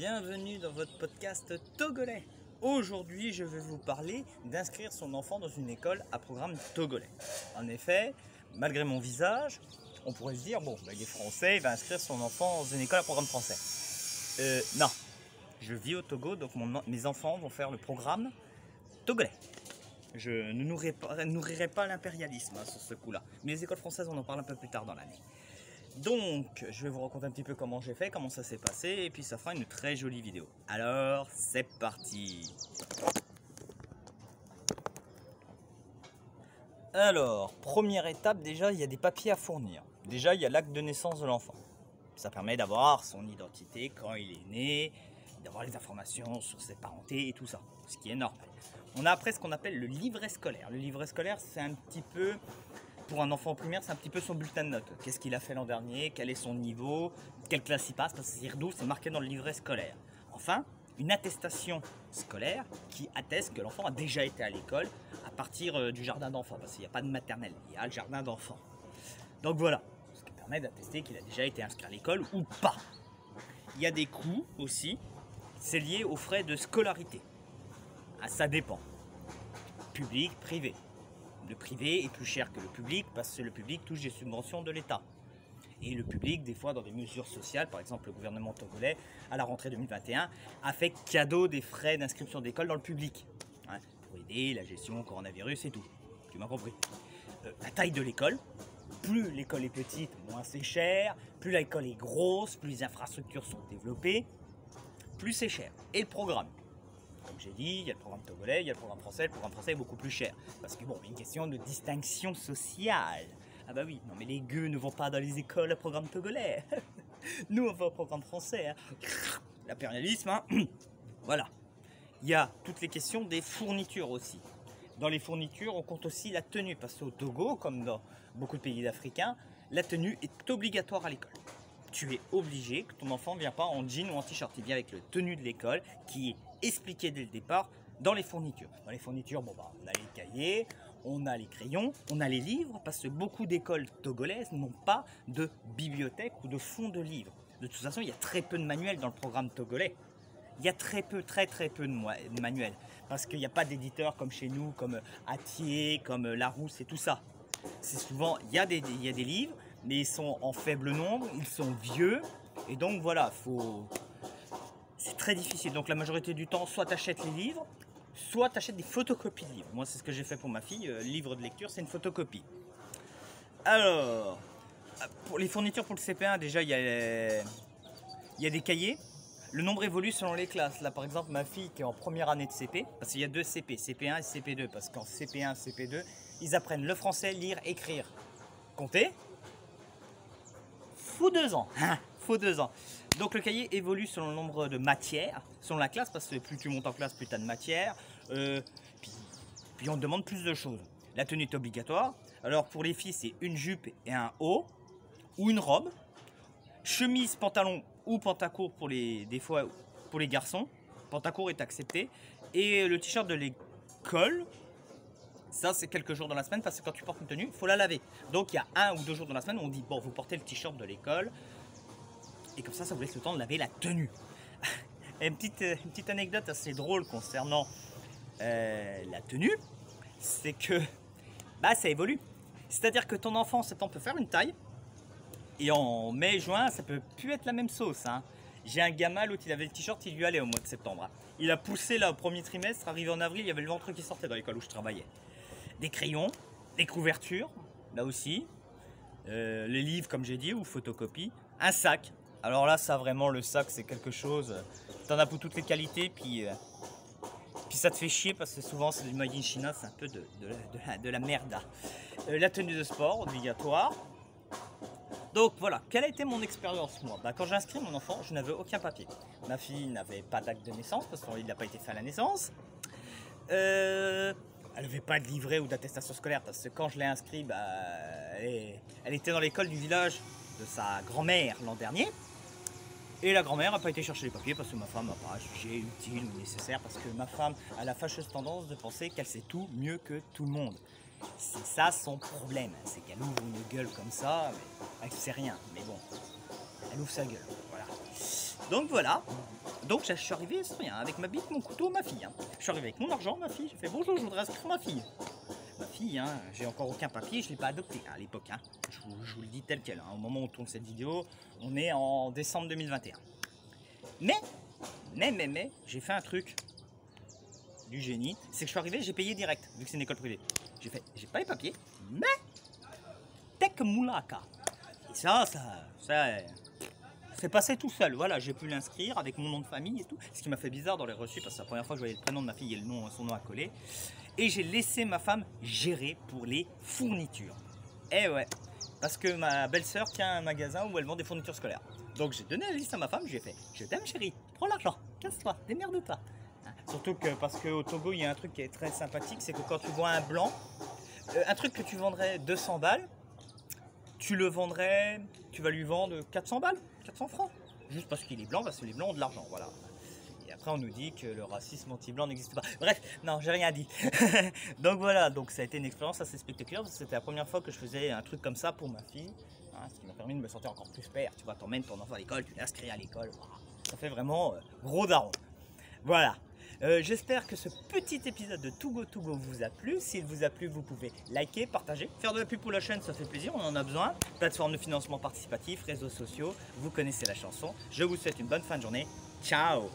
bienvenue dans votre podcast togolais. Aujourd'hui, je vais vous parler d'inscrire son enfant dans une école à programme togolais. En effet, malgré mon visage, on pourrait se dire, bon, il est français, il va inscrire son enfant dans une école à programme français. Non, je vis au Togo, donc mes enfants vont faire le programme togolais. Je ne nourrirai pas l'impérialisme sur ce coup-là. Mais les écoles françaises, on en parle un peu plus tard dans l'année. Donc, je vais vous raconter un petit peu comment j'ai fait, comment ça s'est passé, et puis ça fera une très jolie vidéo. Alors, c'est parti! Alors, première étape, déjà, il y a des papiers à fournir. Déjà, il y a l'acte de naissance de l'enfant. Ça permet d'avoir son identité quand il est né, d'avoir les informations sur ses parentés et tout ça, ce qui est normal. On a après ce qu'on appelle le livret scolaire. Le livret scolaire, c'est un petit peu... Pour un enfant primaire, c'est un petit peu son bulletin de notes. Qu'est-ce qu'il a fait l'an dernier, quel est son niveau, quelle classe il passe, parce que c'est marqué dans le livret scolaire. Enfin, une attestation scolaire qui atteste que l'enfant a déjà été à l'école à partir du jardin d'enfants, parce qu'il n'y a pas de maternelle, il y a le jardin d'enfants. Donc voilà, ce qui permet d'attester qu'il a déjà été inscrit à l'école ou pas. Il y a des coûts aussi, c'est lié aux frais de scolarité. Ah, ça dépend, public, privé. Le privé est plus cher que le public parce que le public touche des subventions de l'État. Et le public, des fois, dans des mesures sociales, par exemple le gouvernement togolais, à la rentrée 2021, a fait cadeau des frais d'inscription d'école dans le public. Hein, pour aider la gestion au coronavirus et tout. Tu m'as compris. La taille de l'école, plus l'école est petite, moins c'est cher. Plus l'école est grosse, plus les infrastructures sont développées, plus c'est cher. Et le programme. Comme j'ai dit, il y a le programme togolais, il y a le programme français. Le programme français est beaucoup plus cher. Parce que bon, il y a une question de distinction sociale. Ah bah oui, non mais les gueux ne vont pas dans les écoles à programme togolais. Nous, on va au programme français. Hein. L'impérialisme, hein. Voilà. Il y a toutes les questions des fournitures aussi. Dans les fournitures, on compte aussi la tenue. Parce qu'au Togo, comme dans beaucoup de pays africains, la tenue est obligatoire à l'école. Tu es obligé que ton enfant ne vienne pas en jean ou en t-shirt. Il vient avec le tenue de l'école qui est expliqué dès le départ dans les fournitures. Dans les fournitures, bon, on a les cahiers, on a les crayons, on a les livres, parce que beaucoup d'écoles togolaises n'ont pas de bibliothèque ou de fonds de livres. De toute façon, il y a très peu de manuels dans le programme togolais. Il y a très peu de manuels, parce qu'il n'y a pas d'éditeurs comme chez nous, comme Hatier, comme Larousse et tout ça. C'est souvent, il y a des livres, mais ils sont en faible nombre, ils sont vieux, et donc voilà, c'est très difficile. Donc la majorité du temps, soit tu achètes les livres, soit tu achètes des photocopies de livres. Moi, c'est ce que j'ai fait pour ma fille, livre de lecture, c'est une photocopie. Alors, pour les fournitures pour le CP1, déjà, il y a des cahiers. Le nombre évolue selon les classes. Là, par exemple, ma fille qui est en première année de CP, parce qu'il y a deux CP, CP1 et CP2, parce qu'en CP1 et CP2, ils apprennent le français, lire, écrire, compter. Faut 2 ans. Faut 2 ans. Donc le cahier évolue selon le nombre de matières, selon la classe, parce que plus tu montes en classe, plus tu as de matières. Puis on te demande plus de choses. La tenue est obligatoire. Alors pour les filles, c'est une jupe et un haut, ou une robe. Chemise, pantalon ou pantacourt des fois pour les garçons. Pantacourt est accepté. Et le t-shirt de l'école, ça c'est quelques jours dans la semaine, parce que quand tu portes une tenue, il faut la laver. Donc il y a 1 ou 2 jours dans la semaine où on dit, bon, vous portez le t-shirt de l'école. Et comme ça vous laisse le temps de laver la tenue. Une petite anecdote assez drôle concernant la tenue, c'est que ça évolue. C'est-à-dire que ton enfant, en septembre, peut faire une taille, et en mai, juin, ça peut plus être la même sauce. Hein. J'ai un gamin, l'autre, il avait le t-shirt, il lui allait au mois de septembre. Hein. Il a poussé là au premier trimestre, arrivé en avril, il y avait le ventre qui sortait dans l'école où je travaillais. Des crayons, des couvertures, là aussi, les livres, comme j'ai dit, ou photocopies, un sac. Alors là, ça vraiment, le sac, c'est quelque chose, t'en as pour toutes les qualités, puis ça te fait chier, parce que souvent, c'est du made in China, c'est un peu de la merde. La tenue de sport, obligatoire. Donc voilà, quelle a été mon expérience, moi? Quand j'ai inscrit mon enfant, je n'avais aucun papier. Ma fille n'avait pas d'acte de naissance, parce qu'il n'a pas été fait à la naissance. Elle n'avait pas de livret ou d'attestation scolaire, parce que quand je l'ai inscrit, elle était dans l'école du village de sa grand-mère l'an dernier. Et la grand-mère n'a pas été chercher les papiers parce que ma femme n'a pas jugé utile ou nécessaire, parce que ma femme a la fâcheuse tendance de penser qu'elle sait tout mieux que tout le monde. C'est ça son problème, c'est qu'elle ouvre une gueule comme ça, mais elle ne sait rien, mais bon, elle ouvre sa gueule, voilà. Donc voilà, Donc je suis arrivé sans rien, avec ma bite, mon couteau, ma fille. Je suis arrivé avec mon argent, ma fille. J'ai fait bonjour, je voudrais inscrire ma fille. Ma fille, j'ai encore aucun papier, je ne l'ai pas adoptée à l'époque. Je vous le dis tel quel. Au moment où on tourne cette vidéo, on est en décembre 2021. Mais, j'ai fait un truc du génie. C'est que je suis arrivé, j'ai payé direct, vu que c'est une école privée. J'ai fait, j'ai pas les papiers, mais Tech Moulaka. Et ça c'est passé tout seul. Voilà, j'ai pu l'inscrire avec mon nom de famille et tout. Ce qui m'a fait bizarre dans les reçus, parce que c'est la première fois que je voyais le prénom de ma fille et son nom à coller. Et j'ai laissé ma femme gérer pour les fournitures. Eh ouais, parce que ma belle-sœur tient un magasin où elle vend des fournitures scolaires. Donc j'ai donné la liste à ma femme, je lui ai fait, je t'aime chérie, prends l'argent, casse-toi, démerde-toi. Surtout que parce qu'au Togo, il y a un truc qui est très sympathique, c'est que quand tu vois un blanc, un truc que tu vendrais 200 balles, tu vas lui vendre 400 balles, 400 francs. Juste parce qu'il est blanc, parce que les blancs ont de l'argent, voilà. Et après on nous dit que le racisme anti-blanc n'existe pas. Bref, non, j'ai rien dit. Donc voilà, donc ça a été une expérience assez spectaculaire, parce que c'était la première fois que je faisais un truc comme ça pour ma fille. Ce qui m'a permis de me sentir encore plus père. Tu vois, t'emmènes ton enfant à l'école, tu l'inscris à l'école. Ça fait vraiment gros daron. Voilà. J'espère que ce petit épisode de Too Go To Go vous a plu. S'il vous a plu, vous pouvez liker, partager, faire de la pub pour la chaîne, ça fait plaisir, on en a besoin. Plateforme de financement participatif, réseaux sociaux, vous connaissez la chanson. Je vous souhaite une bonne fin de journée. Ciao!